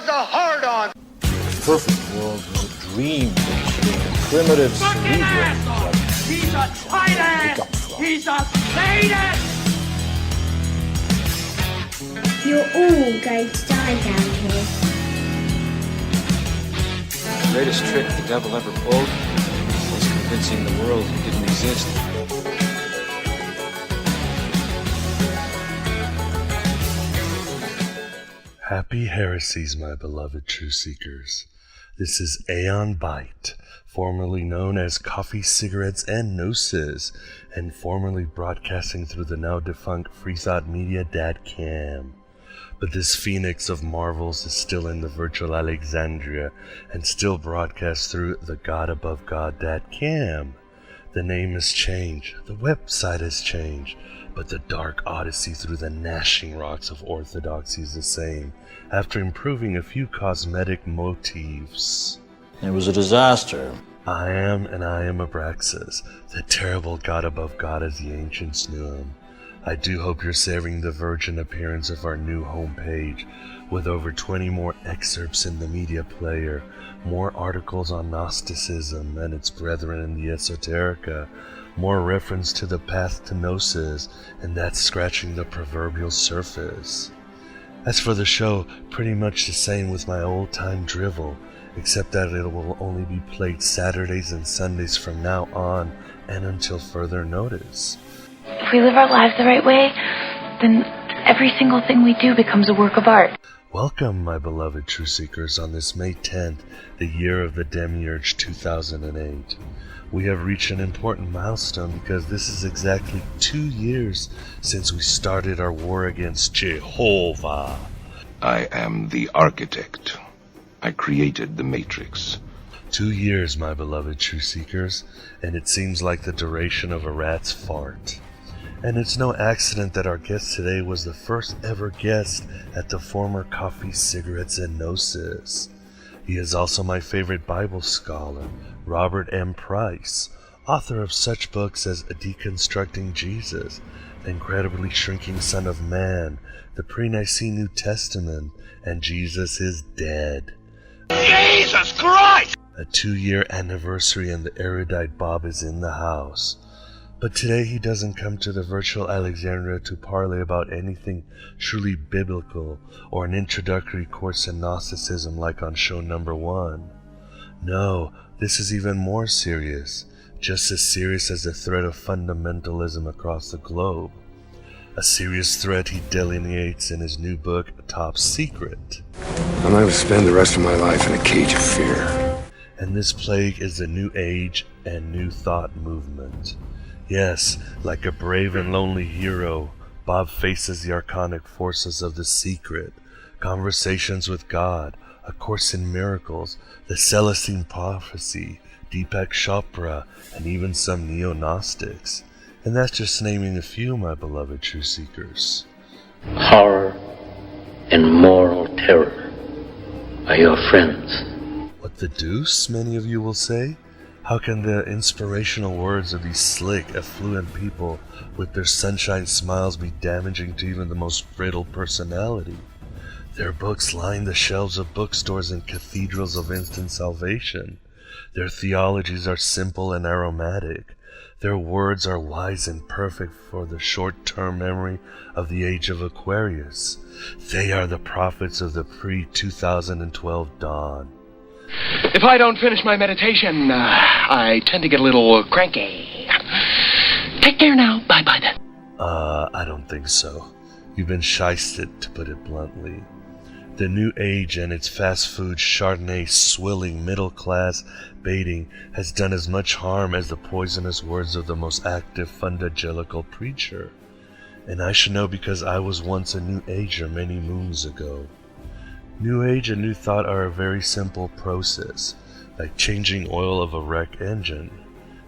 has a hard-on. Perfect world was a dream between primitive cerebrals. He's a tyrant! He's a sadist! You're all going to die down here. The greatest trick the devil ever pulled was convincing the world he didn't exist. Happy heresies, my beloved truth seekers. This is Aeon Byte, formerly known as Coffee, Cigarettes, and Gnosis, and formerly broadcasting through the now defunct freethought.media.com. But this phoenix of marvels is still in the virtual Alexandria and still broadcasts through the godabovegod.com. The name has changed, the website has changed, but the dark odyssey through the gnashing rocks of orthodoxy is the same, after improving a few cosmetic motifs. It was a disaster. I am Abraxas, the terrible god above God as the ancients knew him. I do hope you're savoring the virgin appearance of our new homepage, with over 20 more excerpts in the media player, more articles on Gnosticism and its brethren in the esoterica, more reference to the path to Gnosis, and that's scratching the proverbial surface. As for the show, pretty much the same with my old-time drivel, except that it will only be played Saturdays and Sundays from now on and until further notice. If we live our lives the right way, then every single thing we do becomes a work of art. Welcome, my beloved truth seekers, on this May 10th, the year of the Demiurge 2008. We have reached an important milestone because this is exactly 2 years since we started our war against Jehovah. I am the architect. I created the Matrix. 2 years, my beloved truth seekers, and it seems like the duration of a rat's fart. And it's no accident that our guest today was the first ever guest at the former Coffee, Cigarettes, and Gnosis. He is also my favorite Bible scholar, Robert M. Price, author of such books as Deconstructing Jesus, The Incredibly Shrinking Son of Man, The Pre-Nicene New Testament, and Jesus is Dead. Jesus Christ! A 2-year anniversary and the erudite Bob is in the house. But today he doesn't come to the virtual Alexandria to parley about anything truly biblical or an introductory course in Gnosticism like on show number 1. No, this is even more serious, just as serious as the threat of fundamentalism across the globe. A serious threat he delineates in his new book, Top Secret. I'm going to spend the rest of my life in a cage of fear. And this plague is the New Age and New Thought movement. Yes, like a brave and lonely hero, Bob faces the archonic forces of The Secret, Conversations with God, A Course in Miracles, the Celestine Prophecy, Deepak Chopra, and even some neo-Gnostics. And that's just naming a few, my beloved truth seekers. Horror and moral terror are your friends. What the deuce, many of you will say? How can the inspirational words of these slick, affluent people with their sunshine smiles be damaging to even the most brittle personality? Their books line the shelves of bookstores and cathedrals of instant salvation. Their theologies are simple and aromatic. Their words are wise and perfect for the short-term memory of the age of Aquarius. They are the prophets of the pre-2012 dawn. If I don't finish my meditation, I tend to get a little cranky. Take care now. Bye-bye then. I don't think so. You've been shysted, to put it bluntly. The New Age and its fast food, Chardonnay swilling middle-class baiting has done as much harm as the poisonous words of the most active fundagelical preacher. And I should know because I was once a New Ager many moons ago. New Age and New Thought are a very simple process, like changing oil of a wrecked engine.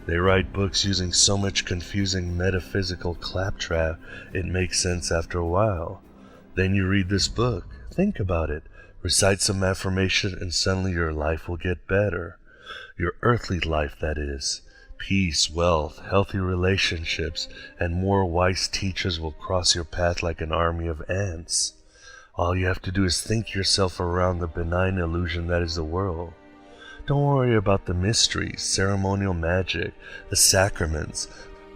They write books using so much confusing metaphysical claptrap it makes sense after a while. Then you read this book, think about it, recite some affirmation, and suddenly your life will get better. Your earthly life, that is. Peace, wealth, healthy relationships, and more wise teachers will cross your path like an army of ants. All you have to do is think yourself around the benign illusion that is the world. Don't worry about the mysteries, ceremonial magic, the sacraments,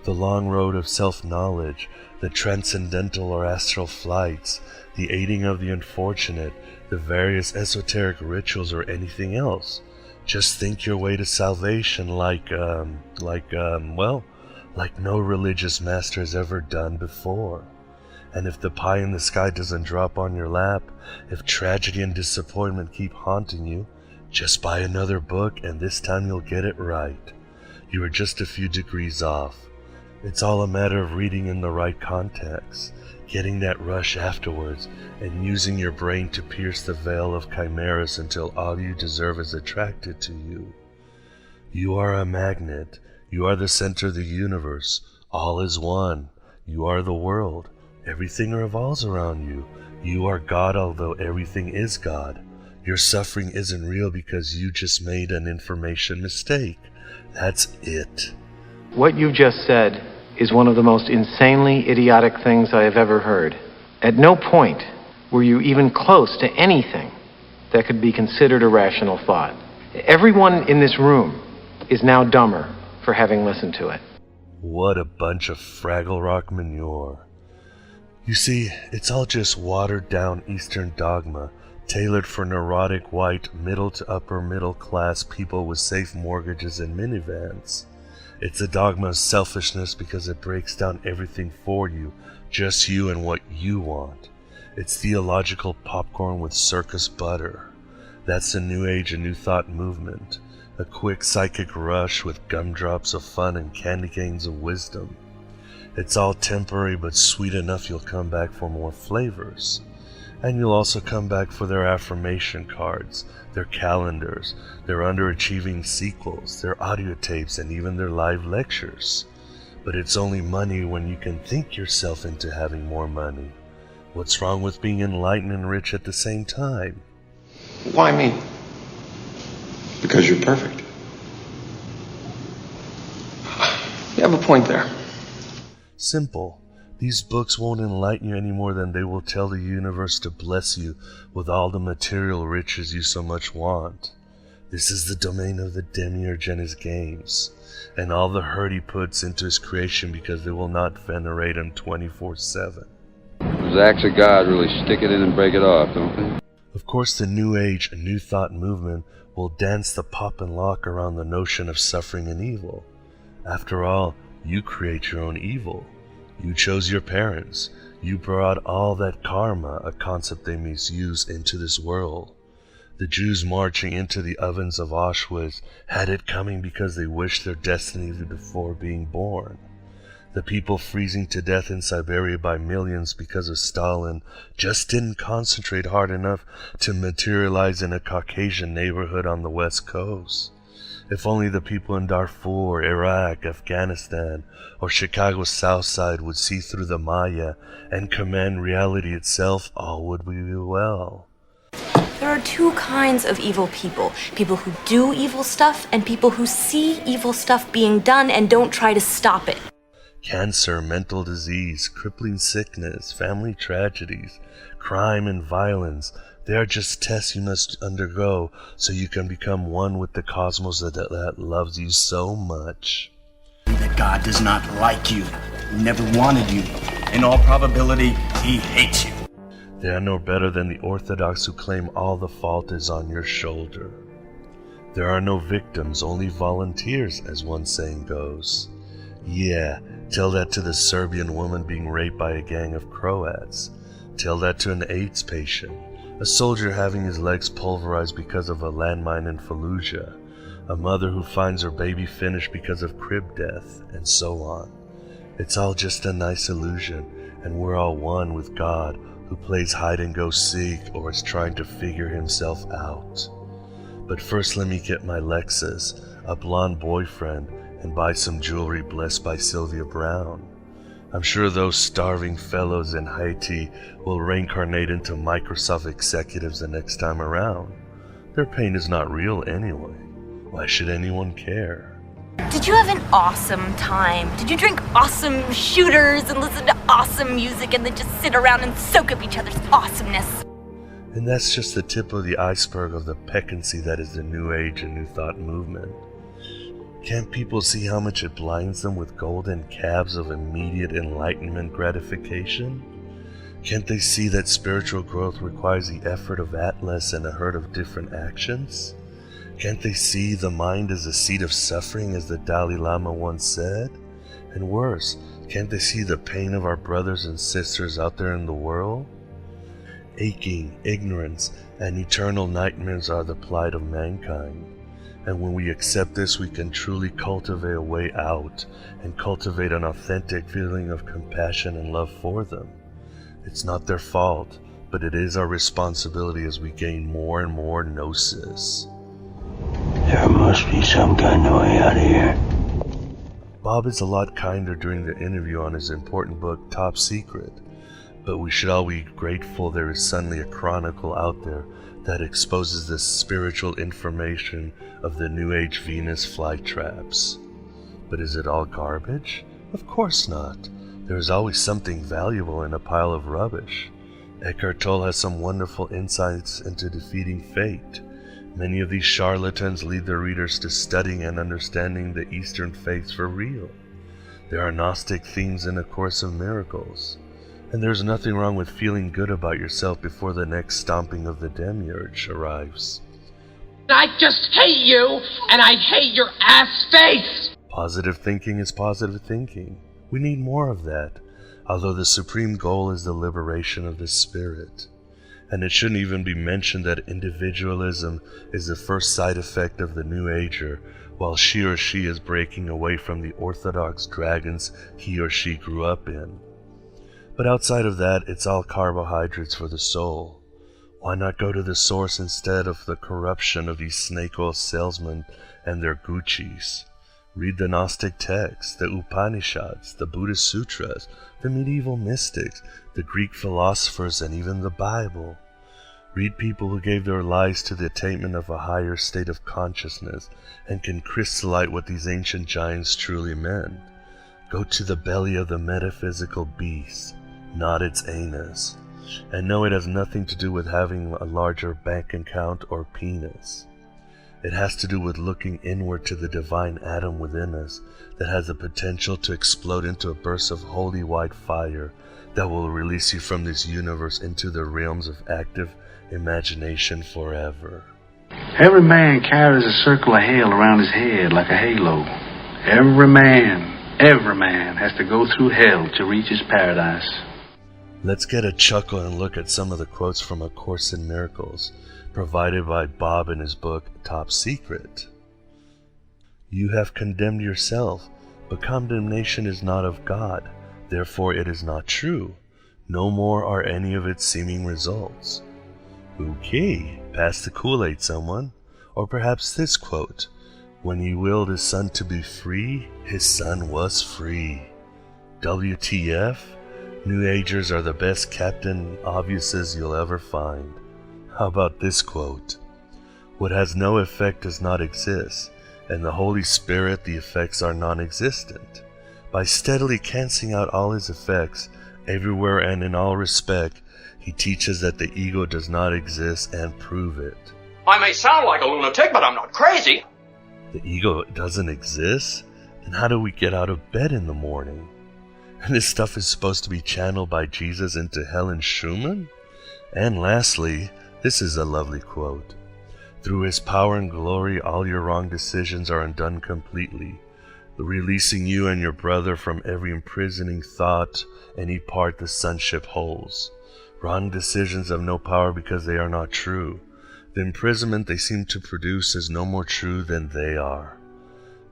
the long road of self-knowledge, the transcendental or astral flights, the aiding of the unfortunate, the various esoteric rituals, or anything else. Just think your way to salvation like no religious master has ever done before. And if the pie in the sky doesn't drop on your lap, if tragedy and disappointment keep haunting you, just buy another book and this time you'll get it right. You are just a few degrees off. It's all a matter of reading in the right context, getting that rush afterwards, and using your brain to pierce the veil of chimeras until all you deserve is attracted to you. You are a magnet. You are the center of the universe. All is one. You are the world. Everything revolves around you. You are God, although everything is God. Your suffering isn't real because you just made an information mistake. That's it. What you just said is one of the most insanely idiotic things I have ever heard. At no point were you even close to anything that could be considered a rational thought. Everyone in this room is now dumber for having listened to it. What a bunch of Fraggle Rock manure. You see, it's all just watered-down Eastern dogma, tailored for neurotic white middle to upper middle class people with safe mortgages and minivans. It's a dogma of selfishness because it breaks down everything for you, just you and what you want. It's theological popcorn with circus butter. That's the New Age and New Thought movement, a quick psychic rush with gumdrops of fun and candy canes of wisdom. It's all temporary but sweet enough you'll come back for more flavors. And you'll also come back for their affirmation cards, their calendars, their underachieving sequels, their audio tapes, and even their live lectures. But it's only money when you can think yourself into having more money. What's wrong with being enlightened and rich at the same time? Why me? Because you're perfect. You have a point there. Simple. These books won't enlighten you any more than they will tell the universe to bless you with all the material riches you so much want. This is the domain of the demiurge and his games, and all the hurt he puts into his creation because they will not venerate him 24/7. Those acts of God really stick it in and break it off, don't they? Of course, the New Age and New Thought movement will dance the pop and lock around the notion of suffering and evil. After all, you create your own evil. You chose your parents. You brought all that karma, a concept they misuse, into this world. The Jews marching into the ovens of Auschwitz had it coming because they wished their destiny before being born. The people freezing to death in Siberia by millions because of Stalin just didn't concentrate hard enough to materialize in a Caucasian neighborhood on the West Coast. If only the people in Darfur, Iraq, Afghanistan, or Chicago's South Side would see through the Maya and command reality itself, all would be well. There are two kinds of evil people. People who do evil stuff and people who see evil stuff being done and don't try to stop it. Cancer, mental disease, crippling sickness, family tragedies, crime and violence, they are just tests you must undergo so you can become one with the cosmos that loves you so much. That God does not like you, never wanted you. In all probability, he hates you. They are no better than the orthodox who claim all the fault is on your shoulder. There are no victims, only volunteers, as one saying goes. Yeah, tell that to the Serbian woman being raped by a gang of Croats. Tell that to an AIDS patient. A soldier having his legs pulverized because of a landmine in Fallujah, a mother who finds her baby finished because of crib death, and so on. It's all just a nice illusion, and we're all one with God, who plays hide-and-go-seek or is trying to figure himself out. But first let me get my Lexus, a blonde boyfriend, and buy some jewelry blessed by Sylvia Brown. I'm sure those starving fellows in Haiti will reincarnate into Microsoft executives the next time around. Their pain is not real anyway. Why should anyone care? Did you have an awesome time? Did you drink awesome shooters and listen to awesome music and then just sit around and soak up each other's awesomeness? And that's just the tip of the iceberg of the peccancy that is the New Age and New Thought movement. Can't people see how much it blinds them with golden calves of immediate enlightenment gratification? Can't they see that spiritual growth requires the effort of Atlas and a herd of different actions? Can't they see the mind is a seat of suffering, as the Dalai Lama once said? And worse, can't they see the pain of our brothers and sisters out there in the world? Aching, ignorance, and eternal nightmares are the plight of mankind. And when we accept this, we can truly cultivate a way out and cultivate an authentic feeling of compassion and love for them. It's not their fault, but it is our responsibility as we gain more and more Gnosis. There must be some kind of way out of here. Bob is a lot kinder during the interview on his important book, Top Secret, but we should all be grateful there is suddenly a chronicle out there that exposes the spiritual information of the New Age Venus flytraps. But is it all garbage? Of course not. There is always something valuable in a pile of rubbish. Eckhart Tolle has some wonderful insights into defeating fate. Many of these charlatans lead their readers to studying and understanding the Eastern faiths for real. There are Gnostic themes in A Course of Miracles. And there's nothing wrong with feeling good about yourself before the next stomping of the demiurge arrives. I just hate you, and I hate your ass face! Positive thinking is positive thinking. We need more of that, although the supreme goal is the liberation of the spirit. And it shouldn't even be mentioned that individualism is the first side effect of the New Ager, while she or she is breaking away from the orthodox dragons he or she grew up in. But outside of that, it's all carbohydrates for the soul. Why not go to the source instead of the corruption of these snake oil salesmen and their Guccis? Read the Gnostic texts, the Upanishads, the Buddhist sutras, the medieval mystics, the Greek philosophers, and even the Bible. Read people who gave their lives to the attainment of a higher state of consciousness and can crystallize what these ancient giants truly meant. Go to the belly of the metaphysical beast, not its anus, and know it has nothing to do with having a larger bank account or penis. It has to do with looking inward to the divine atom within us that has the potential to explode into a burst of holy white fire that will release you from this universe into the realms of active imagination forever. Every man carries a circle of hell around his head like a halo. Every man has to go through hell to reach his paradise. Let's get a chuckle and look at some of the quotes from A Course in Miracles, provided by Bob in his book, Top Secret. You have condemned yourself, but condemnation is not of God, therefore it is not true. No more are any of its seeming results. Okay, pass the Kool-Aid, someone. Or perhaps this quote, when he willed his son to be free, his son was free. WTF? New Agers are the best Captain Obviouses you'll ever find. How about this quote? What has no effect does not exist, and the Holy Spirit the effects are non-existent. By steadily cancelling out all his effects, everywhere and in all respect, he teaches that the ego does not exist and prove it. I may sound like a lunatic, but I'm not crazy. The ego doesn't exist? Then how do we get out of bed in the morning? And this stuff is supposed to be channeled by Jesus into Helen Schumann? And lastly, this is a lovely quote. Through his power and glory, all your wrong decisions are undone completely, releasing you and your brother from every imprisoning thought, any part the sonship holds. Wrong decisions have no power because they are not true. The imprisonment they seem to produce is no more true than they are.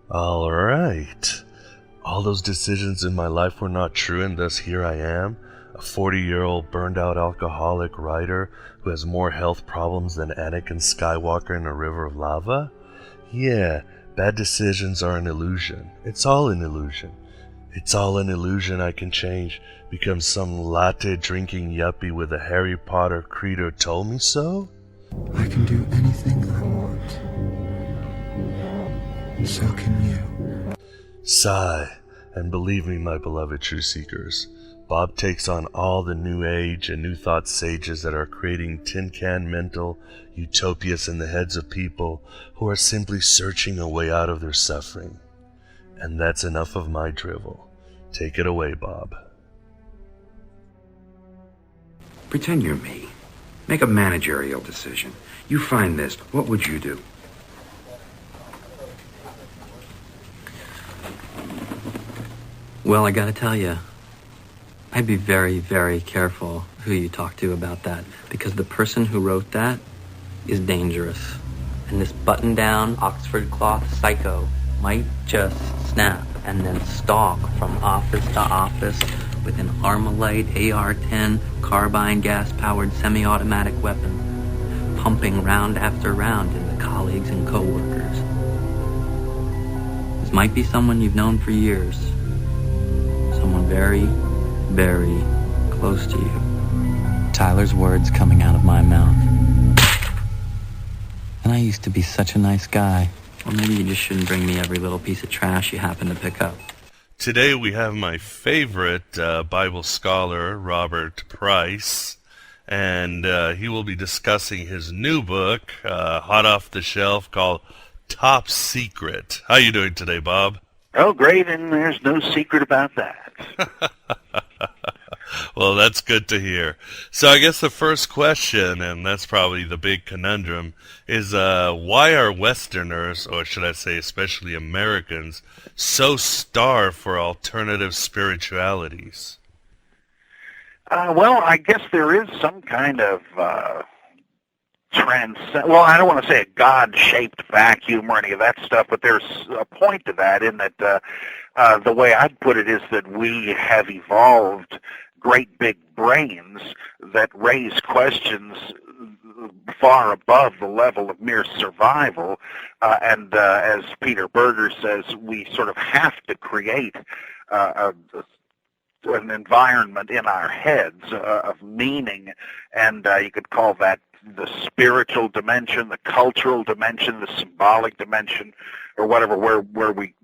All right. All those decisions in my life were not true, and thus here I am, a 40-year-old burned-out alcoholic writer who has more health problems than Anakin Skywalker in a river of lava? Yeah, bad decisions are an illusion. It's all an illusion. It's all an illusion I can change, become some latte-drinking yuppie with a Harry Potter credo told me so? I can do anything I want. So can you. Sigh, and believe me, my beloved true seekers, Bob takes on all the New Age and New Thought sages that are creating tin can mental utopias in the heads of people who are simply searching a way out of their suffering. And that's enough of my drivel. Take it away, Bob. Pretend you're me. Make a managerial decision. You find this. What would you do? Well, I gotta tell you, I'd be very, very careful who you talk to about that, because the person who wrote that is dangerous. And this button-down Oxford cloth psycho might just snap and then stalk from office to office with an Armalite AR-10 carbine gas-powered semi-automatic weapon, pumping round after round into colleagues and co-workers. This might be someone you've known for years. Someone very, very close to you. Tyler's words coming out of my mouth. And I used to be such a nice guy. Or maybe you just shouldn't bring me every little piece of trash you happen to pick up. Today we have my favorite Bible scholar, Robert Price, and he will be discussing his new book, hot off the shelf, called Top Secret. How you doing today, Bob? Oh, great, and there's no secret about that. Well, that's good to hear. So I guess the first question, and that's probably the big conundrum, is why are Westerners, or should I say especially Americans, so starved for alternative spiritualities? Well, I guess there is some kind of well, I don't want to say a God-shaped vacuum or any of that stuff, but there's a point to that in that the way I'd put it is that we have evolved great big brains that raise questions far above the level of mere survival, and as Peter Berger says, we sort of have to create an environment in our heads of meaning, and you could call that the spiritual dimension, the cultural dimension, the symbolic dimension, or whatever, where we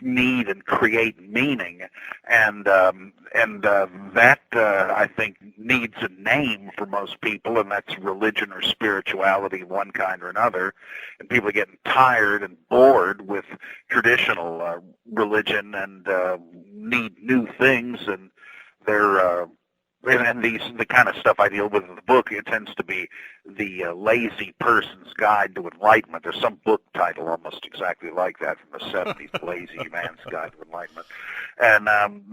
need and create meaning, and that I think needs a name for most people, and that's religion or spirituality of one kind or another. And people are getting tired and bored with traditional religion and need new things, and they're and the kind of stuff I deal with in the book, it tends to be the lazy person's guide to enlightenment. There's some book title almost exactly like that from the 70s, The Lazy Man's Guide to Enlightenment. And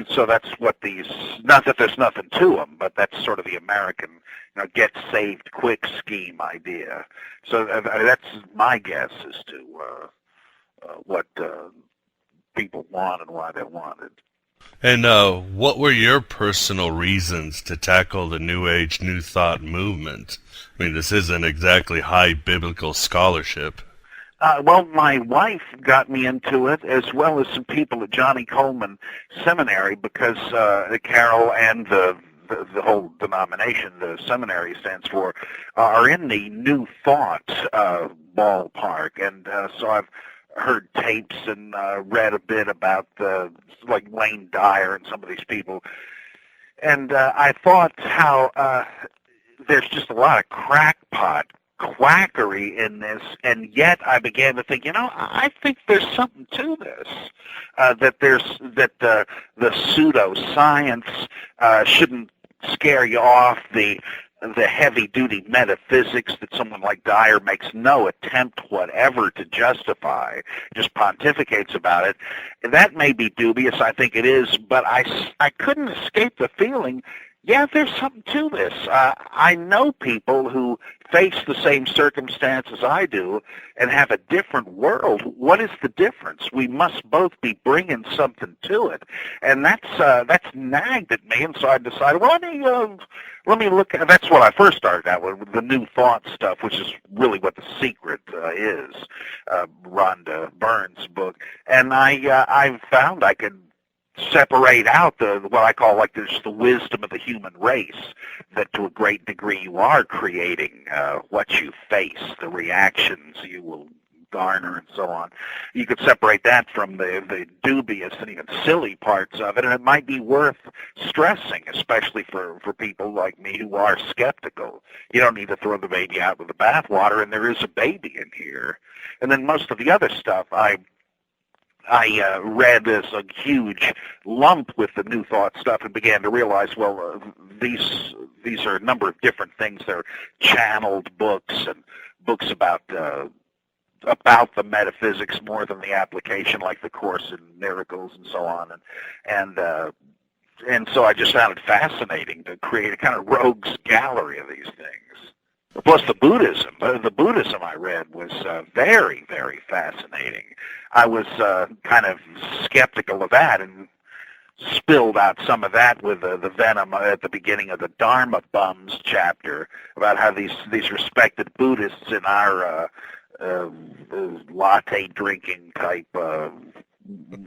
so that's what these, not that there's nothing to them, but that's sort of the American, get-saved-quick scheme idea. So that's my guess as to what people want and why they want it. And what were your personal reasons to tackle the New Age, New Thought movement? I mean, this isn't exactly high biblical scholarship. Well, my wife got me into it, as well as some people at Johnny Coleman Seminary, because Carol and the whole denomination, the seminary stands for, are in the New Thought ballpark, and so I've heard tapes and read a bit about like Wayne Dyer and some of these people, and I thought how there's just a lot of crackpot quackery in this, and yet I began to think, I think there's something to this. That the pseudoscience shouldn't scare you off, the heavy-duty metaphysics that someone like Dyer makes no attempt whatever to justify, just pontificates about it. And that may be dubious, I think it is, but I couldn't escape the feeling, yeah, there's something to this. I know people who face the same circumstances I do and have a different world. What is the difference? We must both be bringing something to it, and that's nagged at me. And so I decided, well, let me look. That's what I first started out with the New Thought stuff, which is really what The Secret is, Rhonda Byrne's book. And I found I could separate out what I call like there's the wisdom of the human race, that to a great degree you are creating what you face, the reactions you will Garner and so on. You could separate that from the dubious and even silly parts of it, and it might be worth stressing, especially for people like me who are skeptical. You don't need to throw the baby out with the bathwater, and there is a baby in here. And then most of the other stuff I read as a huge lump with the New Thought stuff and began to realize, well, these are a number of different things. They're channeled books and books about the metaphysics more than the application, like the Course in Miracles and so on. And so I just found it fascinating to create a kind of rogues gallery of these things. Plus the Buddhism I read was very, very fascinating. I was kind of skeptical of that and spilled out some of that with the venom at the beginning of the Dharma Bums chapter about how these respected Buddhists in our latte drinking type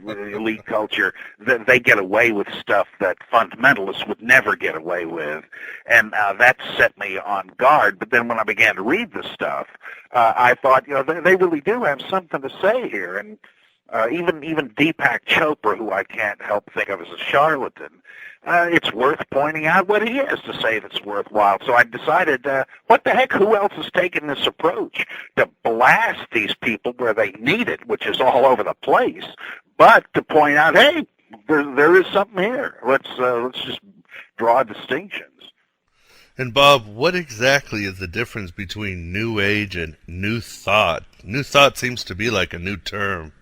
elite culture, they get away with stuff that fundamentalists would never get away with, and that set me on guard. But then when I began to read the stuff, I thought, they really do have something to say here, and even Deepak Chopra, who I can't help think of as a charlatan, it's worth pointing out what he has to say that's worthwhile. So I decided, what the heck, who else has taken this approach to blast these people where they need it, which is all over the place, but to point out, hey, there is something here. Let's just draw distinctions. And Bob, what exactly is the difference between New Age and New Thought? New Thought seems to be like a new term.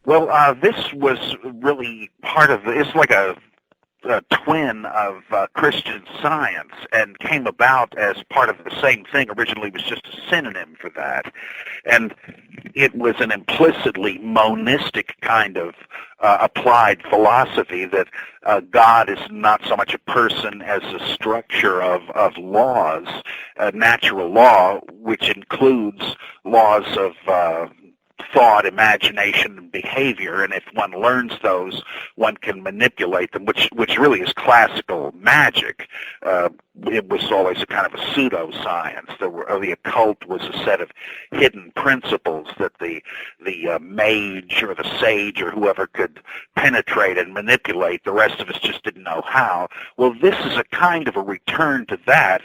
Well, this was really part of it's like a twin of Christian Science, and came about as part of the same thing. Originally, it was just a synonym for that, and it was an implicitly monistic kind of applied philosophy that God is not so much a person as a structure of laws, natural law, which includes laws of thought, imagination, and behavior, and if one learns those, one can manipulate them, which really is classical magic. It was always a kind of a pseudo-science. The occult was a set of hidden principles that the mage or the sage or whoever could penetrate and manipulate. The rest of us just didn't know how. Well, this is a kind of a return to that,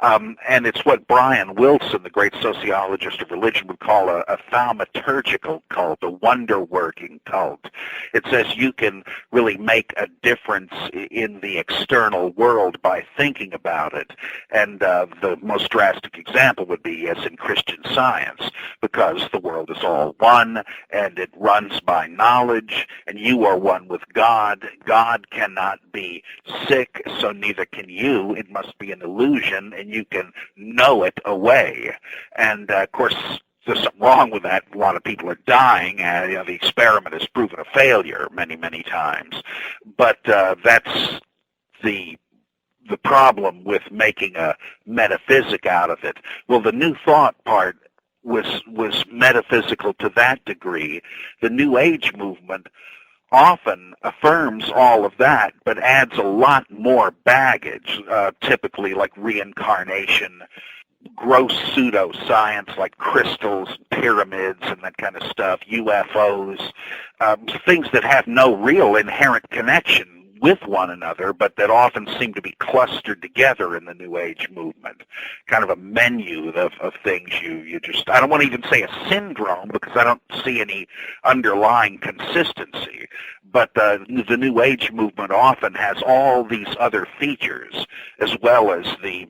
and it's what Brian Wilson, the great sociologist of religion, would call a thaumaturgical cult, a wonder-working cult. It says you can really make a difference in the external world by thinking about it. And the most drastic example would be, as in Christian Science, because the world is all one, and it runs by knowledge, and you are one with God. God cannot be sick, so neither can you. It must be an illusion, and you can know it away. And, of course, there's something wrong with that. A lot of people are dying. The experiment has proven a failure many, many times. But that's the problem with making a metaphysic out of it. Well, the New Thought part was metaphysical to that degree. The New Age movement often affirms all of that, but adds a lot more baggage, typically like reincarnation, gross pseudoscience like crystals, pyramids, and that kind of stuff, UFOs, things that have no real inherent connection with one another, but that often seem to be clustered together in the New Age movement. Kind of a menu of things you just, I don't want to even say a syndrome because I don't see any underlying consistency, but the New Age movement often has all these other features as well as the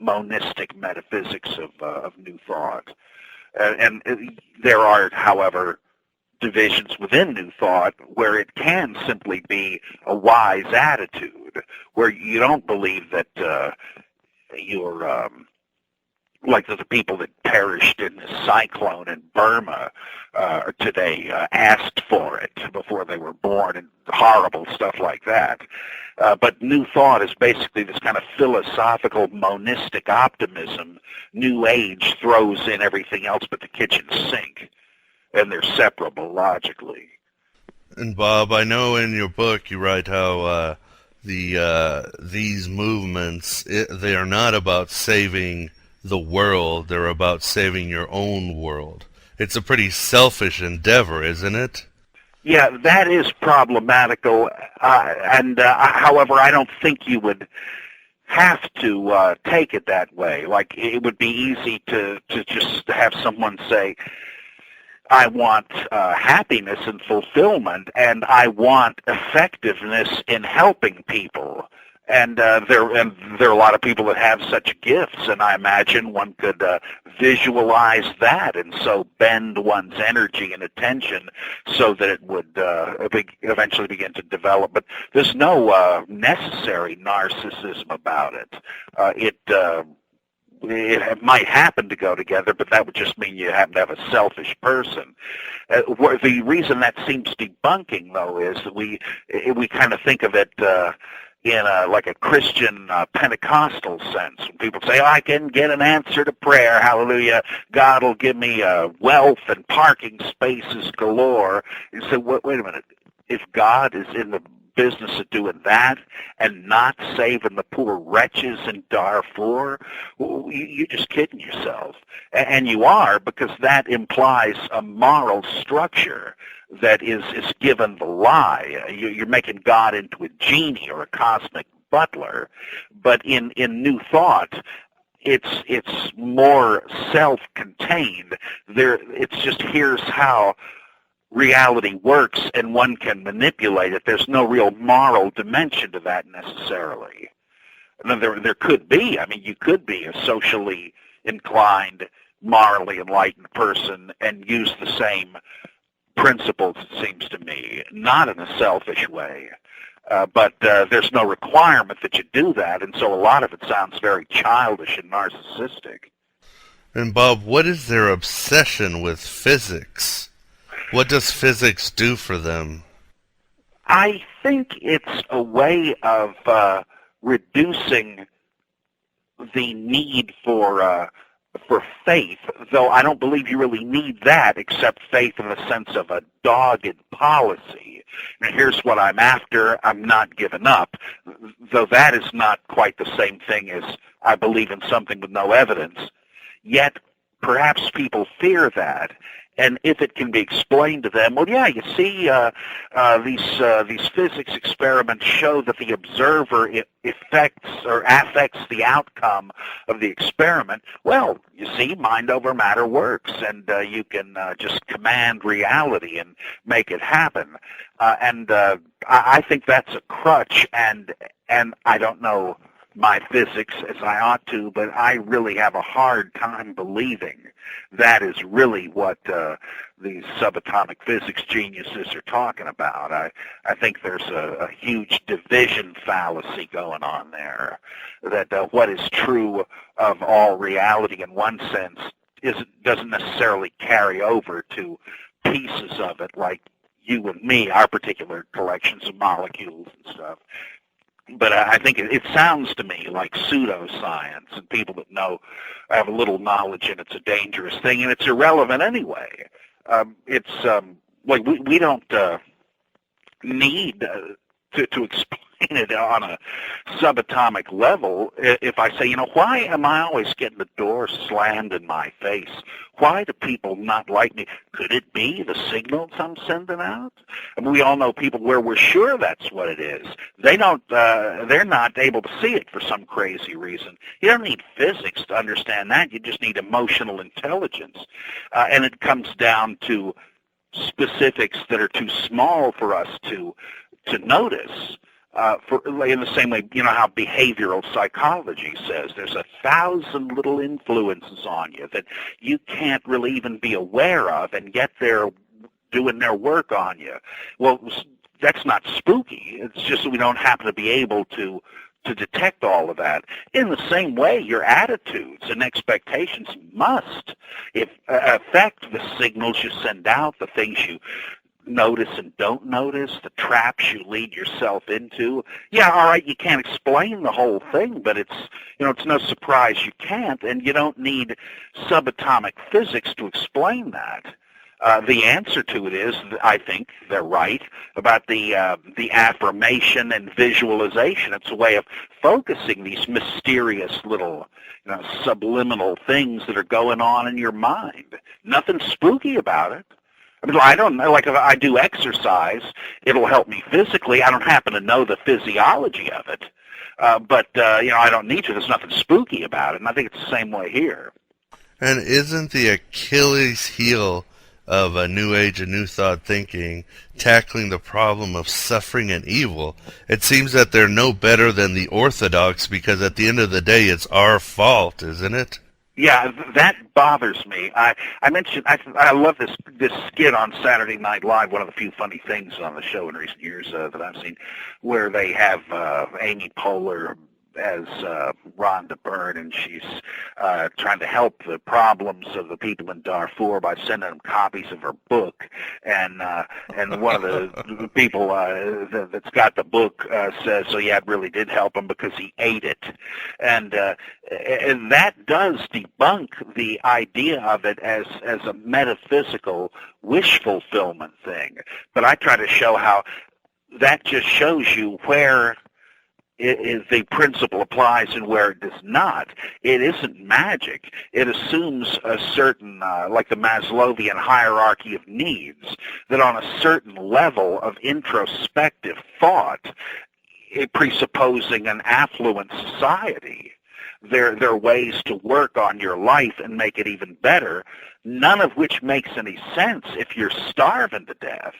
monistic metaphysics of New Thought. And there are, however, divisions within New Thought where it can simply be a wise attitude, where you don't believe that you're like the people that perished in the cyclone in Burma today asked for it before they were born, and horrible stuff like that. But New Thought is basically this kind of philosophical monistic optimism. New Age throws in everything else but the kitchen sink, and they're separable logically. And Bob, I know in your book you write how these movements, they are not about saving the world, they're about saving your own world. It's a pretty selfish endeavor, isn't it? Yeah, that is problematical, however, I don't think you would have to take it that way. Like, it would be easy to just have someone say, I want happiness and fulfillment, and I want effectiveness in helping people. And there are a lot of people that have such gifts, and I imagine one could visualize that, and so bend one's energy and attention so that it would eventually begin to develop. But there's no necessary narcissism about it. It might happen to go together, but that would just mean you happen to have a selfish person. The reason that seems debunking, though, is that we kind of think of it in like a Christian Pentecostal sense. When people say, I can get an answer to prayer, hallelujah, God will give me wealth and parking spaces galore. You say, wait a minute, if God is in the business of doing that and not saving the poor wretches in Darfur, you're just kidding yourself. And you are, because that implies a moral structure that is given the lie. You're making God into a genie or a cosmic butler. But in New Thought, it's more self-contained. It's just, here's how reality works, and one can manipulate it. There's no real moral dimension to that necessarily. And there could be. I mean, you could be a socially inclined, morally enlightened person and use the same principles, it seems to me, not in a selfish way. But there's no requirement that you do that, and so a lot of it sounds very childish and narcissistic. And Bob, what is their obsession with physics? What does physics do for them? I think it's a way of reducing the need for faith, though I don't believe you really need that, except faith in the sense of a dogged policy. Now, here's what I'm after. I'm not giving up, though that is not quite the same thing as I believe in something with no evidence. Yet, perhaps people fear that. And if it can be explained to them, well, yeah, you see, these physics experiments show that the observer affects the outcome of the experiment. Well, you see, mind over matter works, and you can just command reality and make it happen. I think that's a crutch, and I don't know my physics as I ought to, but I really have a hard time believing that is really what these subatomic physics geniuses are talking about. I think there's a huge division fallacy going on there, that what is true of all reality in one sense doesn't necessarily carry over to pieces of it, like you and me, our particular collections of molecules and stuff. But I think it sounds to me like pseudoscience, and people that have a little knowledge, and it's a dangerous thing, and it's irrelevant anyway. It's like we don't need to explain it on a subatomic level. If I say, why am I always getting the door slammed in my face? Why do people not like me? Could it be the signals I'm sending out? I mean, we all know people where we're sure that's what it is. They're not able to see it for some crazy reason. You don't need physics to understand that. You just need emotional intelligence. And it comes down to specifics that are too small for us to notice. In the same way, how behavioral psychology says there's 1,000 little influences on you that you can't really even be aware of, and yet they're doing their work on you. Well, that's not spooky. It's just that we don't happen to be able to detect all of that. In the same way, your attitudes and expectations must affect the signals you send out, the things you notice and don't notice, the traps you lead yourself into. Yeah, all right, you can't explain the whole thing, but it's no surprise you can't, and you don't need subatomic physics to explain that. The answer to it is, I think they're right about the affirmation and visualization. It's a way of focusing these mysterious little, subliminal things that are going on in your mind. Nothing spooky about it. I mean, I don't know, like if I do exercise, it'll help me physically. I don't happen to know the physiology of it. But I don't need to. There's nothing spooky about it. And I think it's the same way here. And isn't the Achilles heel of a New Age and New Thought thinking tackling the problem of suffering and evil? It seems that they're no better than the Orthodox, because at the end of the day, it's our fault, isn't it? Yeah, that bothers me. I mentioned I love this skit on Saturday Night Live. One of the few funny things on the show in recent years that I've seen, where they have Amy Poehler as Rhonda Byrne, and she's trying to help the problems of the people in Darfur by sending them copies of her book. And one of the people that's got the book says, "So yeah, it really did help him because he ate it," and that does debunk the idea of it as a metaphysical wish fulfillment thing. But I try to show how that just shows you where the principle applies and where it does not. It isn't magic. It assumes a certain, like the Maslowian hierarchy of needs, that on a certain level of introspective thought, presupposing an affluent society, there are ways to work on your life and make it even better, none of which makes any sense if you're starving to death.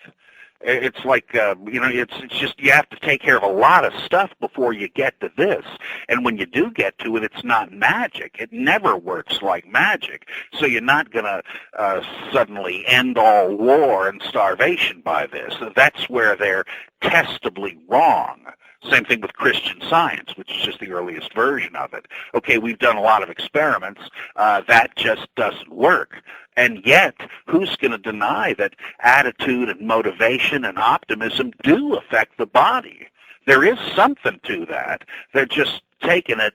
It's like, it's just you have to take care of a lot of stuff before you get to this. And when you do get to it, it's not magic. It never works like magic. So you're not going to suddenly end all war and starvation by this. That's where they're testably wrong. Same thing with Christian Science, which is just the earliest version of it. Okay, we've done a lot of experiments. That just doesn't work. And yet, who's going to deny that attitude and motivation and optimism do affect the body? There is something to that. They're just taking it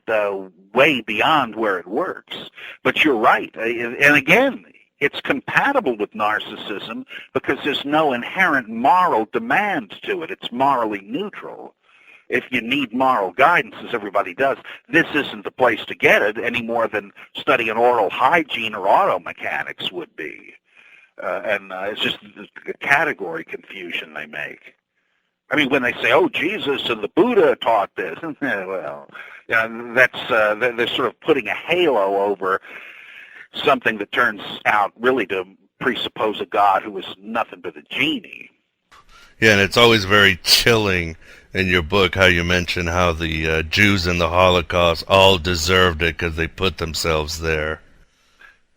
way beyond where it works. But you're right. And again, it's compatible with narcissism because there's no inherent moral demand to it. It's morally neutral. If you need moral guidance, as everybody does, this isn't the place to get it any more than studying oral hygiene or auto mechanics would be. And it's just the category confusion they make. I mean, when they say, "Oh, Jesus and the Buddha taught this," well, that's they're sort of putting a halo over something that turns out really to presuppose a God who is nothing but a genie. Yeah, and it's always very chilling in your book how you mention how the Jews in the Holocaust all deserved it because they put themselves there.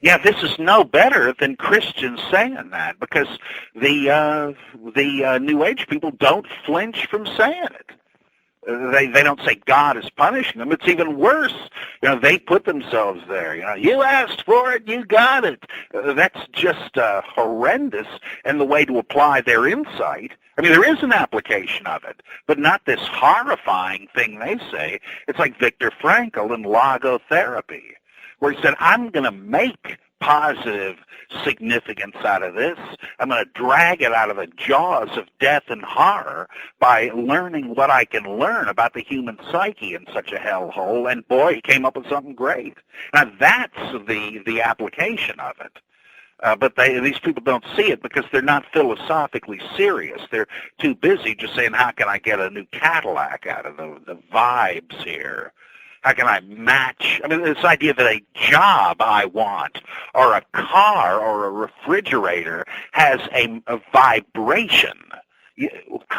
Yeah, this is no better than Christians saying that, because the New Age people don't flinch from saying it. They don't say God is punishing them. It's even worse. They put themselves there. You asked for it, you got it. That's just horrendous, and the way to apply their insight. I mean, there is an application of it, but not this horrifying thing they say. It's like Viktor Frankl in logotherapy, where he said, "I'm going to make positive significance out of this. I'm going to drag it out of the jaws of death and horror by learning what I can learn about the human psyche in such a hellhole." And boy, he came up with something great. Now that's the application of it. But these people don't see it because they're not philosophically serious. They're too busy just saying, "How can I get a new Cadillac out of the vibes here? How can I match?" I mean, this idea that a job I want, or a car, or a refrigerator has a vibration.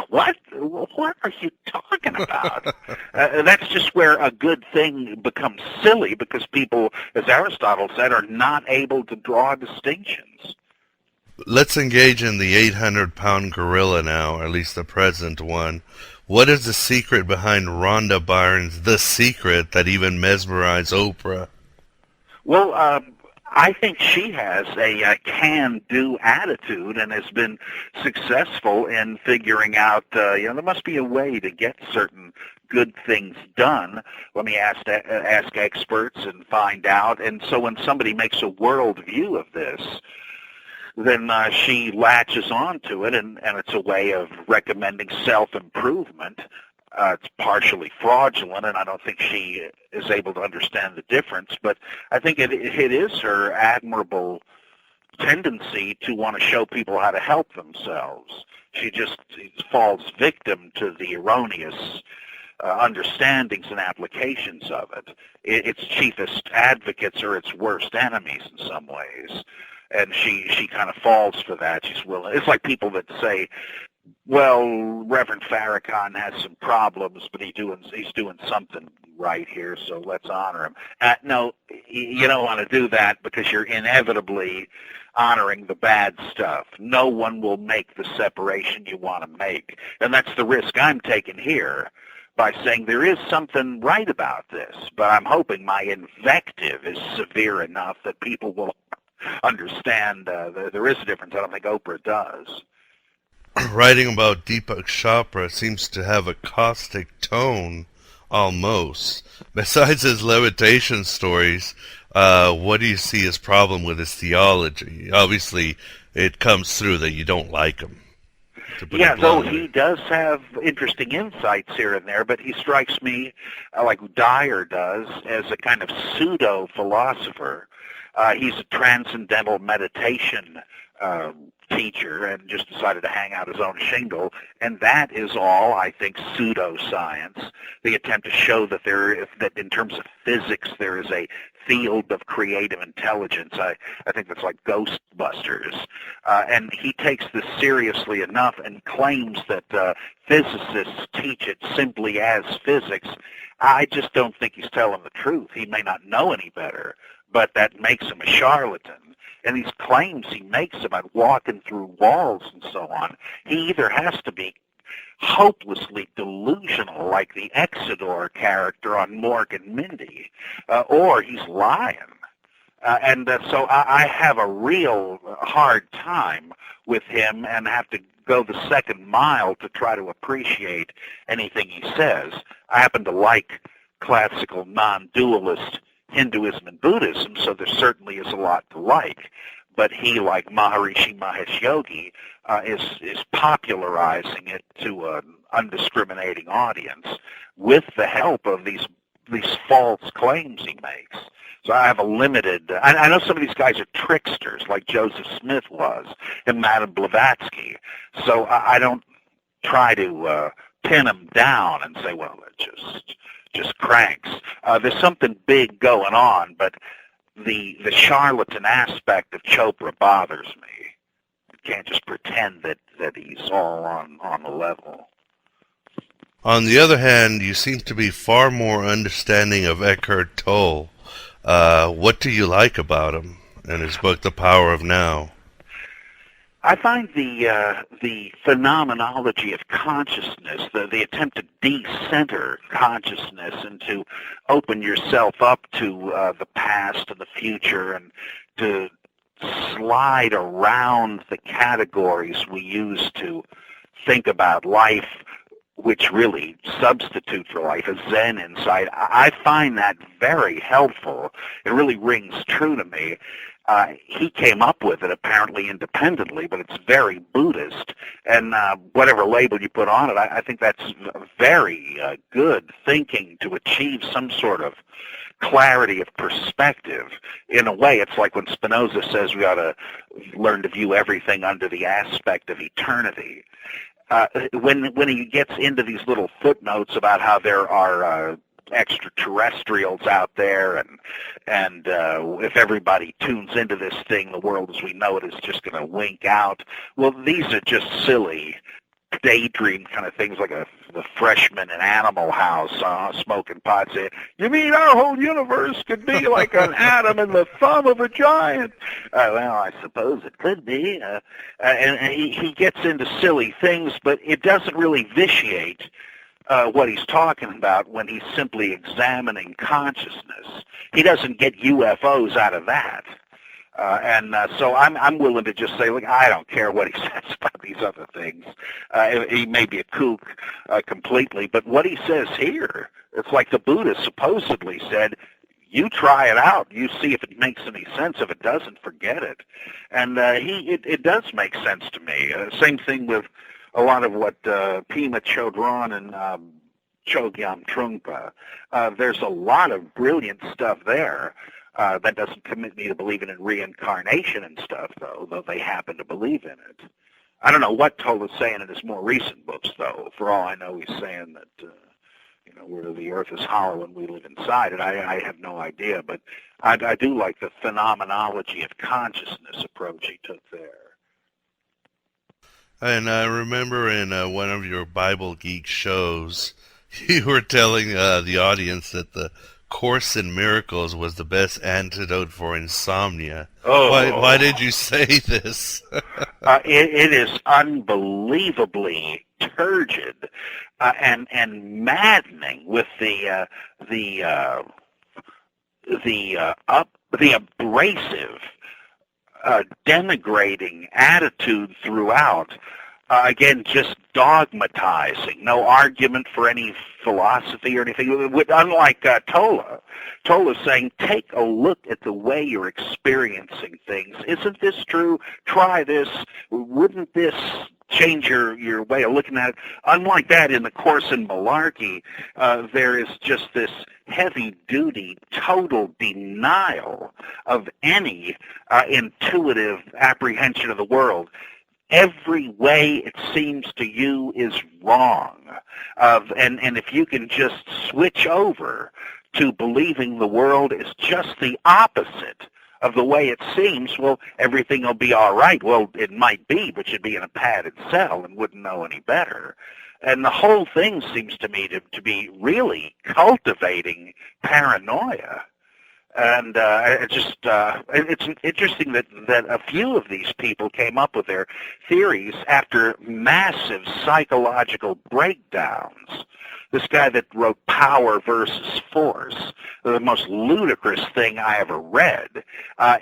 What are you talking about? That's just where a good thing becomes silly, because people, as Aristotle said, are not able to draw distinctions. Let's engage in the 800-pound gorilla now, or at least the present one. What is the secret behind Rhonda Byrne's The Secret that even mesmerized Oprah? Well, I think she has a can-do attitude and has been successful in figuring out, there must be a way to get certain good things done. Let me ask experts and find out. And so when somebody makes a world view of this, then she latches onto it, and it's a way of recommending self-improvement. It's partially fraudulent, and I don't think she is able to understand the difference, but I think it is her admirable tendency to want to show people how to help themselves. She just falls victim to the erroneous understandings and applications of it. Its chiefest advocates are its worst enemies in some ways, and she kind of falls for that. She's willing. It's like people that say, well, Reverend Farrakhan has some problems, but he's doing something right here, so let's honor him. No, you don't want to do that because you're inevitably honoring the bad stuff. No one will make the separation you want to make, and that's the risk I'm taking here by saying there is something right about this, but I'm hoping my invective is severe enough that people will understand there is a difference. I don't think Oprah does. Writing about Deepak Chopra seems to have a caustic tone, almost. Besides his levitation stories, what do you see as problem with his theology? Obviously, it comes through that you don't like him. Yeah, though he does have interesting insights here and there, but he strikes me, like Dyer does, as a kind of pseudo-philosopher. He's a transcendental meditation teacher and just decided to hang out his own shingle, and that is all, I think, pseudoscience, the attempt to show that that in terms of physics there is a field of creative intelligence. I think that's like Ghostbusters. And he takes this seriously enough and claims that physicists teach it simply as physics. I just don't think he's telling the truth. He may not know any better, but that makes him a charlatan. And these claims he makes about walking through walls and so on, he either has to be hopelessly delusional like the Exodore character on Mork and Mindy, or he's lying. So I have a real hard time with him and have to go the second mile to try to appreciate anything he says. I happen to like classical non-dualist Hinduism and Buddhism, so there certainly is a lot to like. But he, like Maharishi Mahesh Yogi, is popularizing it to an undiscriminating audience with the help of these false claims he makes. So I have a limited... I know some of these guys are tricksters, like Joseph Smith was, and Madame Blavatsky. So I don't try to pin them down and say, well, they're just cranks. There's something big going on, but the charlatan aspect of Chopra bothers me. You can't just pretend that he's all on the level. On the other hand, you seem to be far more understanding of Eckhart Tolle. What do you like about him and his book, The Power of Now? I find the phenomenology of consciousness, the attempt to de-center consciousness and to open yourself up to the past and the future and to slide around the categories we use to think about life, which really substitute for life, a Zen insight. I find that very helpful. It really rings true to me. He came up with it apparently independently, but it's very Buddhist. And whatever label you put on it, I think that's very good thinking to achieve some sort of clarity of perspective. In a way, it's like when Spinoza says we ought to learn to view everything under the aspect of eternity. When he gets into these little footnotes about how there are extraterrestrials out there, and if everybody tunes into this thing, the world as we know it is just going to wink out. Well, these are just silly daydream kind of things, like the freshman in Animal House smoking pot saying, "You mean our whole universe could be like an atom in the thumb of a giant?" Well, I suppose it could be. And he gets into silly things, but it doesn't really vitiate what he's talking about when he's simply examining consciousness. He doesn't get UFOs out of that. So I'm willing to just say, look, I don't care what he says about these other things. He may be a kook completely, but what he says here, it's like the Buddha supposedly said, you try it out. You see if it makes any sense. If it doesn't, forget it. And it does make sense to me. Same thing with a lot of what Pema Chodron and Chogyam Trungpa. There's a lot of brilliant stuff there. That doesn't commit me to believing in reincarnation and stuff, though they happen to believe in it. I don't know what Tolle is saying in his more recent books, though. For all I know, he's saying that where the earth is hollow and we live inside it. I have no idea, but I do like the phenomenology of consciousness approach he took there. And I remember in one of your Bible Geek shows, you were telling the audience that the Course in Miracles was the best antidote for insomnia. Oh. Why did you say this? It is unbelievably turgid and maddening with the abrasive, denigrating attitude throughout. Again, just dogmatizing, no argument for any philosophy or anything. Unlike Tolle. Tolle is saying, take a look at the way you're experiencing things. Isn't this true? Try this. Wouldn't this change your way of looking at it? Unlike that, in the Course in Malarkey, there is just this heavy-duty, total denial of any intuitive apprehension of the world. Every way it seems to you is wrong. And if you can just switch over to believing the world is just the opposite of the way it seems, well, everything will be all right. Well, it might be, but you'd be in a padded cell and wouldn't know any better. And the whole thing seems to me to be really cultivating paranoia. And it's interesting that a few of these people came up with their theories after massive psychological breakdowns. This guy that wrote Power versus Force, the most ludicrous thing I ever read,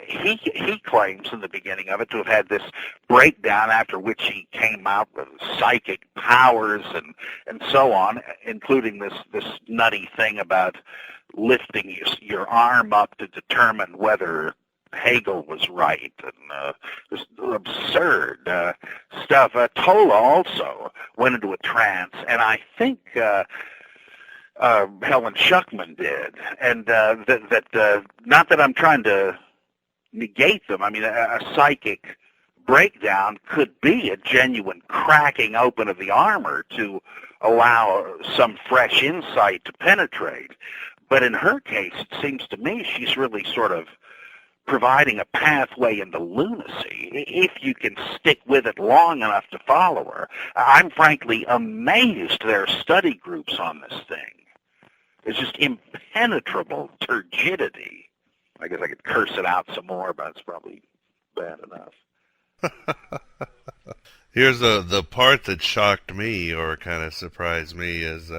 he claims in the beginning of it to have had this breakdown after which he came out with psychic powers and so on, including this nutty thing about lifting your arm up to determine whether Hegel was right, and this absurd stuff. Tolle also went into a trance, and I think Helen Schuckman did, and not that I'm trying to negate them. I mean, a psychic breakdown could be a genuine cracking open of the armor to allow some fresh insight to penetrate. But in her case, it seems to me she's really sort of providing a pathway into lunacy, if you can stick with it long enough to follow her. I'm frankly amazed there are study groups on this thing. It's just impenetrable turgidity. I guess I could curse it out some more, but it's probably bad enough. Here's the part that shocked me or kind of surprised me is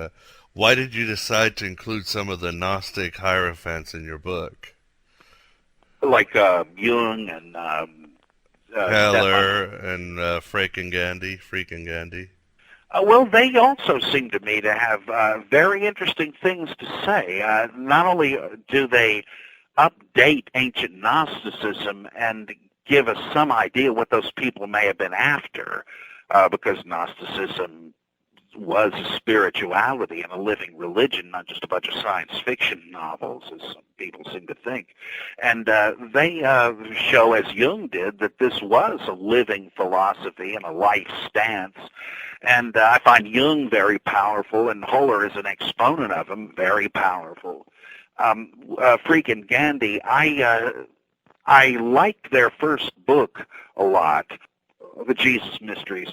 why did you decide to include some of the Gnostic hierophants in your book? Like Jung and Heller and Freaking Gandhi. Well, they also seem to me to have very interesting things to say. Not only do they update ancient Gnosticism and give us some idea what those people may have been after, because Gnosticism was a spirituality and a living religion, not just a bunch of science fiction novels, as some people seem to think. And they show, as Jung did, that this was a living philosophy and a life stance. And I find Jung very powerful, and Holler is an exponent of him, very powerful. Freaking Gandhi, I liked their first book a lot, The Jesus Mysteries,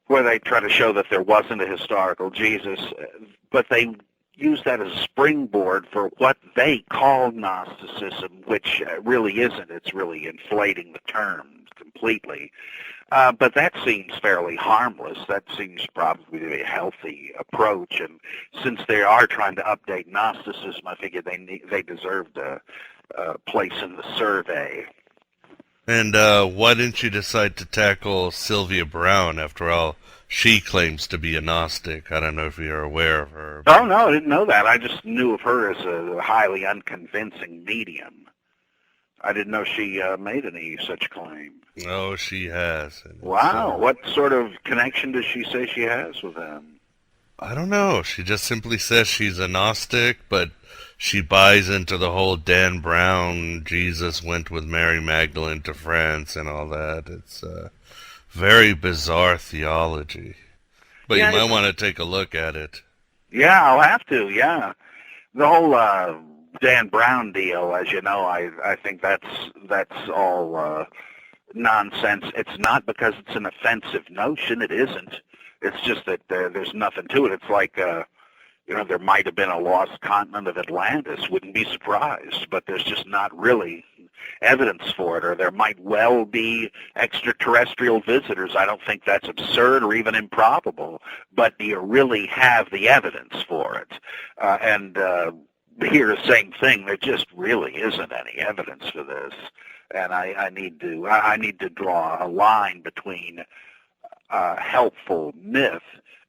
where they try to show that there wasn't a historical Jesus, but they use that as a springboard for what they call Gnosticism, which really isn't. It's really inflating the term completely. But that seems fairly harmless. That seems probably to be a healthy approach. And since they are trying to update Gnosticism, I figured they deserved a place in the survey. And why didn't you decide to tackle Sylvia Browne? After all, she claims to be a Gnostic. I don't know if you're aware of her. Oh, no, I didn't know that. I just knew of her as a highly unconvincing medium. I didn't know she made any such claim. Oh, she has. Wow. What sort of connection does she say she has with them? I don't know. She just simply says she's a Gnostic, but she buys into the whole Dan Brown, Jesus went with Mary Magdalene to France and all that. It's very bizarre theology. But you might want to take a look at it. Yeah, I'll have to, yeah. The whole Dan Brown deal, as you know, I think that's all nonsense. It's not because it's an offensive notion. It isn't. It's just that there's nothing to it. It's like, there might have been a lost continent of Atlantis. Wouldn't be surprised. But there's just not really evidence for it. Or there might well be extraterrestrial visitors. I don't think that's absurd or even improbable. But do you really have the evidence for it? And here, the same thing. There just really isn't any evidence for this. And I need to draw a line between helpful myth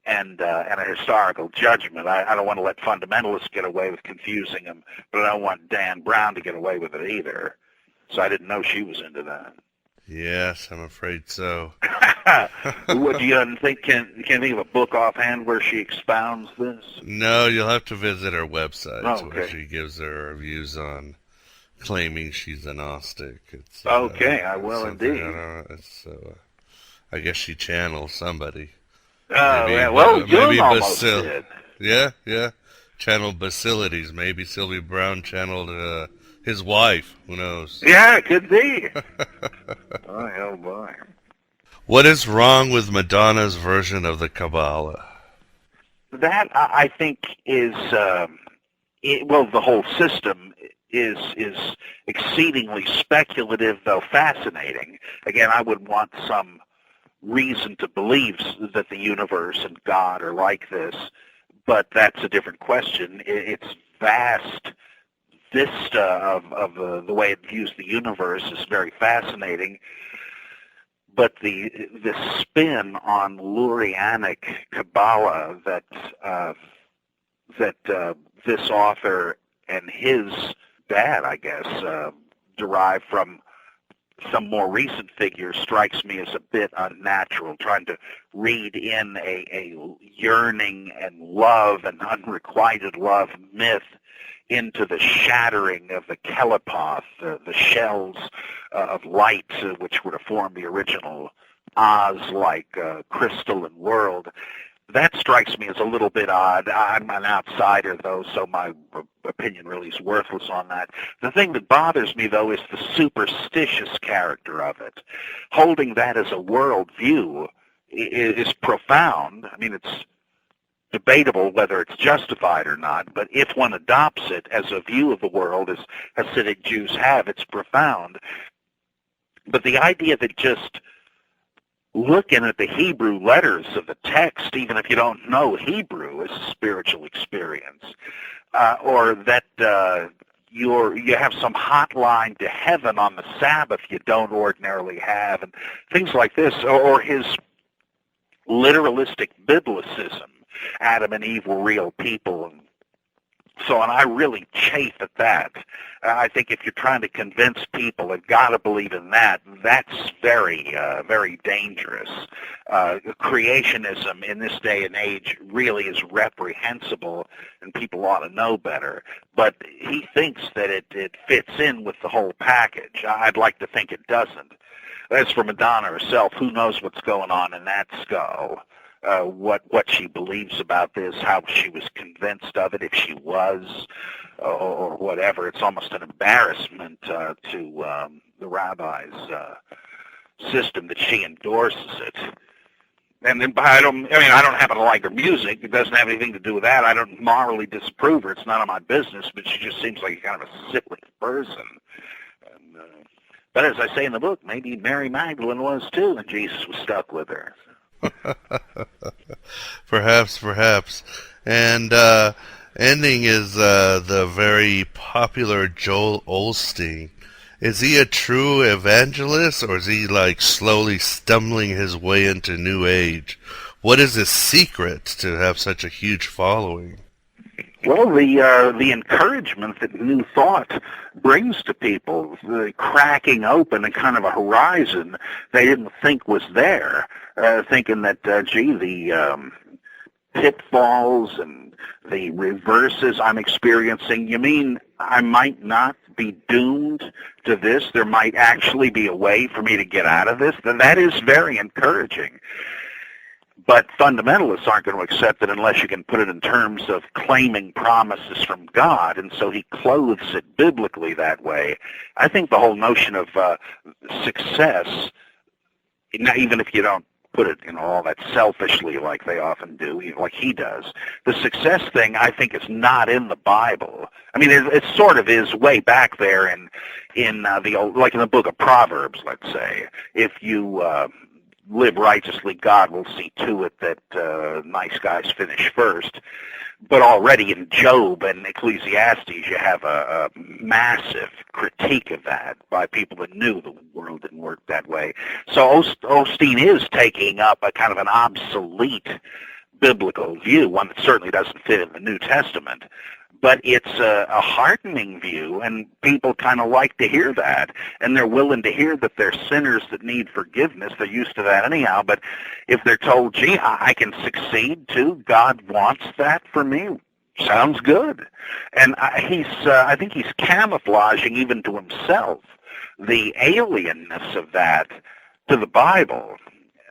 and a historical judgment. I don't want to let fundamentalists get away with confusing them, but I don't want Dan Brown to get away with it either. So I didn't know she was into that. Yes, I'm afraid so. What do you think? Can you think of a book offhand where she expounds this? No, you'll have to visit her website where Okay. she gives her reviews on claiming she's a Gnostic. It's, Okay, I will something- indeed. I don't know, I guess she channels somebody. Yeah, well, Jung almost did. Yeah. Channeled Basilides. Maybe Sylvie Brown channeled his wife. Who knows? Yeah, it could be. Oh boy. What is wrong with Madonna's version of the Kabbalah? That I think is the whole system is exceedingly speculative, though fascinating. Again, I would want some reason to believe that the universe and God are like this, but that's a different question. Its vast vista of the way it views the universe is very fascinating, but the spin on Lurianic Kabbalah that this author and his dad, I guess, derived from some more recent figures strikes me as a bit unnatural, trying to read in a yearning and love and unrequited love myth into the shattering of the Kelipoth, the shells of light which were to form the original Oz-like crystalline world. That strikes me as a little bit odd. I'm an outsider, though, so my opinion really is worthless on that. The thing that bothers me, though, is the superstitious character of it. Holding that as a world view is profound. I mean, it's debatable whether it's justified or not, but if one adopts it as a view of the world, as Hasidic Jews have, it's profound. But the idea that just looking at the Hebrew letters of the text, even if you don't know Hebrew, is a spiritual experience, or that you have some hotline to heaven on the Sabbath you don't ordinarily have, and things like this, or his literalistic biblicism, Adam and Eve were real people, and so on. I really chafe at that. I think if you're trying to convince people they've got to believe in that, that's very, very dangerous. Creationism in this day and age really is reprehensible, and people ought to know better. But he thinks that it fits in with the whole package. I'd like to think it doesn't. As for Madonna herself, who knows what's going on in that skull? What she believes about this, how she was convinced of it, if she was, or whatever. It's almost an embarrassment to the rabbi's system that she endorses it. And then I don't happen to like her music. It doesn't have anything to do with that. I don't morally disapprove her. It's none of my business. But she just seems like kind of a sickly person. But as I say in the book, maybe Mary Magdalene was too, and Jesus was stuck with her. Perhaps. And ending is the very popular Joel Olstein. Is he a true evangelist, or is he like slowly stumbling his way into New Age? What is his secret to have such a huge following? Well, the encouragement that New Thought brings to people, the cracking open a kind of a horizon they didn't think was there, thinking that, the pitfalls and the reverses I'm experiencing, you mean I might not be doomed to this? There might actually be a way for me to get out of this? Then that is very encouraging. But fundamentalists aren't going to accept it unless you can put it in terms of claiming promises from God, and so he clothes it biblically that way. I think the whole notion of success, now even if you don't put it, all that selfishly like they often do, like he does, the success thing I think is not in the Bible. I mean, it sort of is way back there in the book of Proverbs, let's say. If you live righteously, God will see to it that nice guys finish first. But already in Job and Ecclesiastes, you have a massive critique of that by people that knew the world didn't work that way. So Olstein is taking up a kind of an obsolete biblical view, one that certainly doesn't fit in the New Testament. But it's a heartening view, and people kind of like to hear that, and they're willing to hear that they're sinners that need forgiveness. They're used to that anyhow, but if they're told, gee, I can succeed too, God wants that for me, sounds good. And I think he's camouflaging even to himself the alienness of that to the Bible.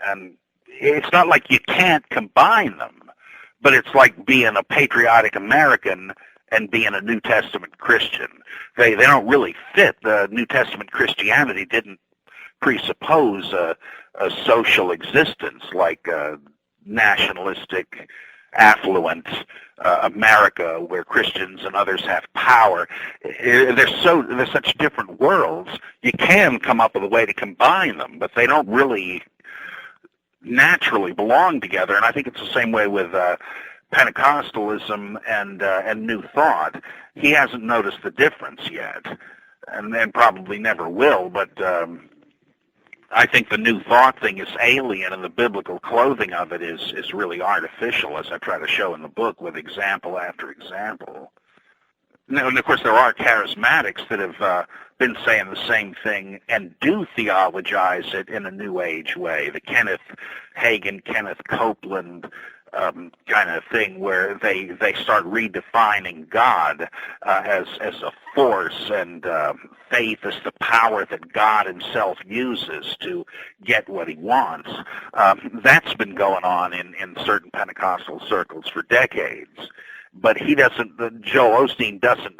And it's not like you can't combine them, but it's like being a patriotic American and being a New Testament Christian. They don't really fit. The New Testament Christianity didn't presuppose a social existence like nationalistic, affluent America where Christians and others have power. They're such different worlds. You can come up with a way to combine them, but they don't really naturally belong together. And I think it's the same way with Pentecostalism and New Thought. He hasn't noticed the difference yet, and probably never will, but I think the New Thought thing is alien, and the biblical clothing of it is really artificial, as I try to show in the book with example after example. And of course there are charismatics that have been saying the same thing and do theologize it in a New Age way, the Kenneth Hagin, Kenneth Copeland kind of thing, where they start redefining God as a force, and faith as the power that God himself uses to get what he wants. That's been going on in certain Pentecostal circles for decades. But Joel Osteen doesn't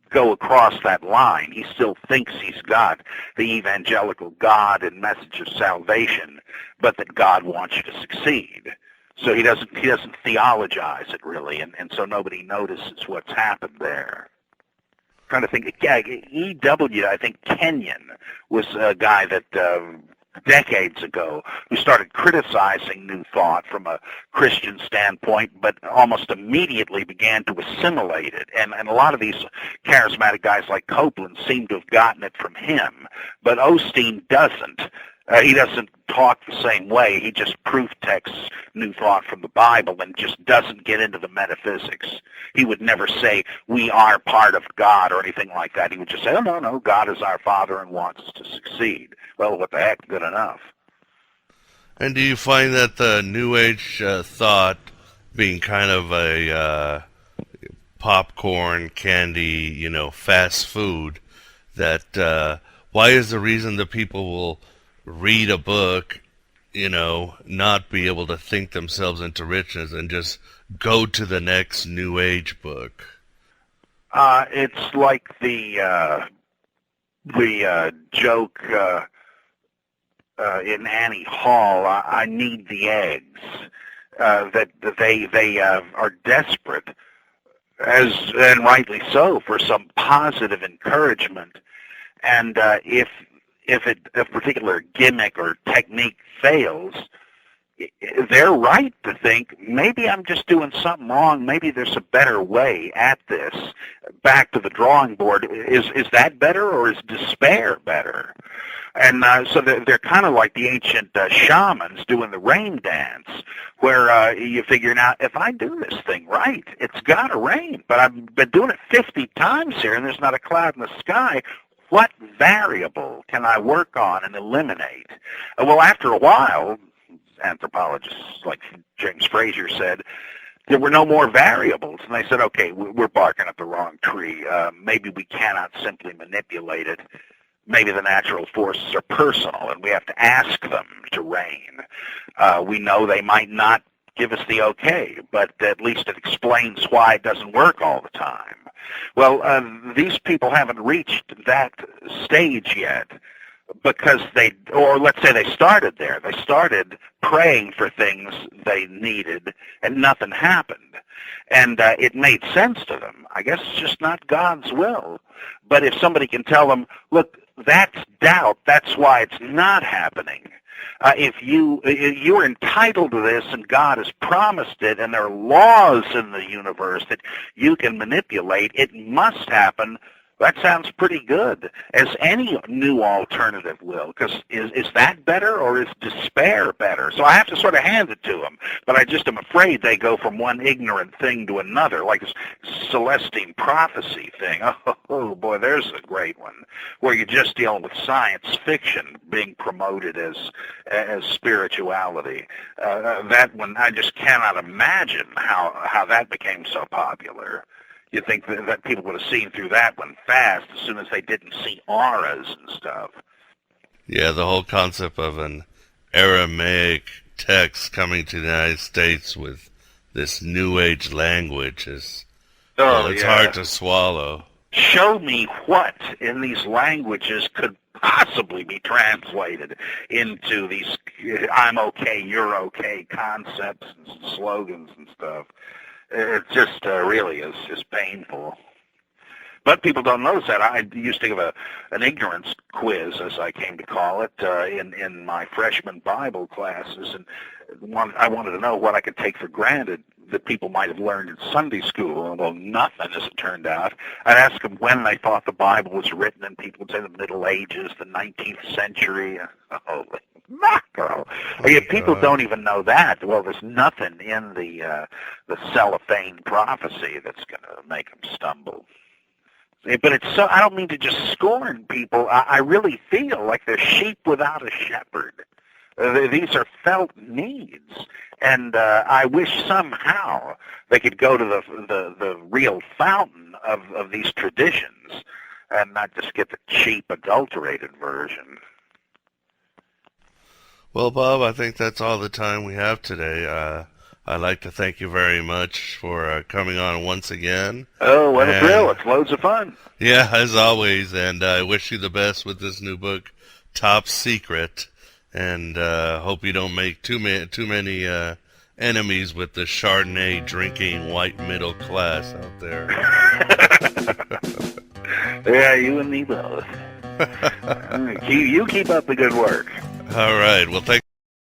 go across that line. He still thinks he's got the evangelical God and message of salvation, but that God wants you to succeed. So he doesn't theologize it really, and so nobody notices what's happened there. I'm trying to think. E.W., I think Kenyon was a guy that decades ago who started criticizing New Thought from a Christian standpoint, but almost immediately began to assimilate it. And a lot of these charismatic guys like Copeland seem to have gotten it from him, but Osteen doesn't. He doesn't talk the same way. He just proof texts New Thought from the Bible and just doesn't get into the metaphysics. He would never say, we are part of God or anything like that. He would just say, oh, no, God is our Father and wants us to succeed. Well, what the heck, good enough. And do you find that the New Age thought being kind of a popcorn, candy, fast food, that why is the reason that people will read a book, not be able to think themselves into richness and just go to the next New Age book? It's like the joke in Annie Hall, I need the eggs, that they are desperate, and rightly so, for some positive encouragement. And if a particular gimmick or technique fails, they're right to think, maybe I'm just doing something wrong. Maybe there's a better way at this. Back to the drawing board. Is that better, or is despair better? And so they're kind of like the ancient shamans doing the rain dance, where you figure, now, if I do this thing right, it's got to rain. But I've been doing it 50 times here, and there's not a cloud in the sky. What variable can I work on and eliminate? Well, after a while, anthropologists like James Fraser said, there were no more variables. And they said, okay, we're barking up the wrong tree. Maybe we cannot simply manipulate it. Maybe the natural forces are personal, and we have to ask them to reign. We know they might not give us the okay, but at least it explains why it doesn't work all the time. Well, these people haven't reached that stage yet, because or let's say they started there. They started praying for things they needed, and nothing happened. And it made sense to them. I guess it's just not God's will. But if somebody can tell them, look, that's doubt, that's why it's not happening. If you're entitled to this, and God has promised it, and there are laws in the universe that you can manipulate, it must happen. That sounds pretty good, as any new alternative will, because is that better, or is despair better? So I have to sort of hand it to them, but I just am afraid they go from one ignorant thing to another, like this Celestine prophecy thing. Oh boy, there's a great one, where you're just dealing with science fiction being promoted as spirituality. That one, I just cannot imagine how that became so popular. You'd think that people would have seen through that one fast as soon as they didn't see auras and stuff. Yeah, the whole concept of an Aramaic text coming to the United States with this New Age language is it's hard to swallow. Show me what in these languages could possibly be translated into these I'm okay, you're okay concepts and slogans and stuff. It just really is just painful. But people don't notice that. I used to give an ignorance quiz, as I came to call it, in my freshman Bible classes, and I wanted to know what I could take for granted that people might have learned in Sunday school, although nothing, as it turned out. I'd ask them when they thought the Bible was written, and people would say the Middle Ages, the 19th century. Holy mackerel. People don't even know that. Well, there's nothing in the cellophane prophecy that's going to make them stumble. But it's so, I don't mean to just scorn people. I really feel like they're sheep without a shepherd. These are felt needs, and I wish somehow they could go to the real fountain of these traditions and not just get the cheap, adulterated version. Well, Bob, I think that's all the time we have today. I'd like to thank you very much for coming on once again. Oh, what a thrill. It's loads of fun. Yeah, as always, and I wish you the best with this new book, Top Secret, and hope you don't make too many enemies with the Chardonnay drinking white middle class out there. Yeah, you and me both. You keep up the good work. All right. Well, thank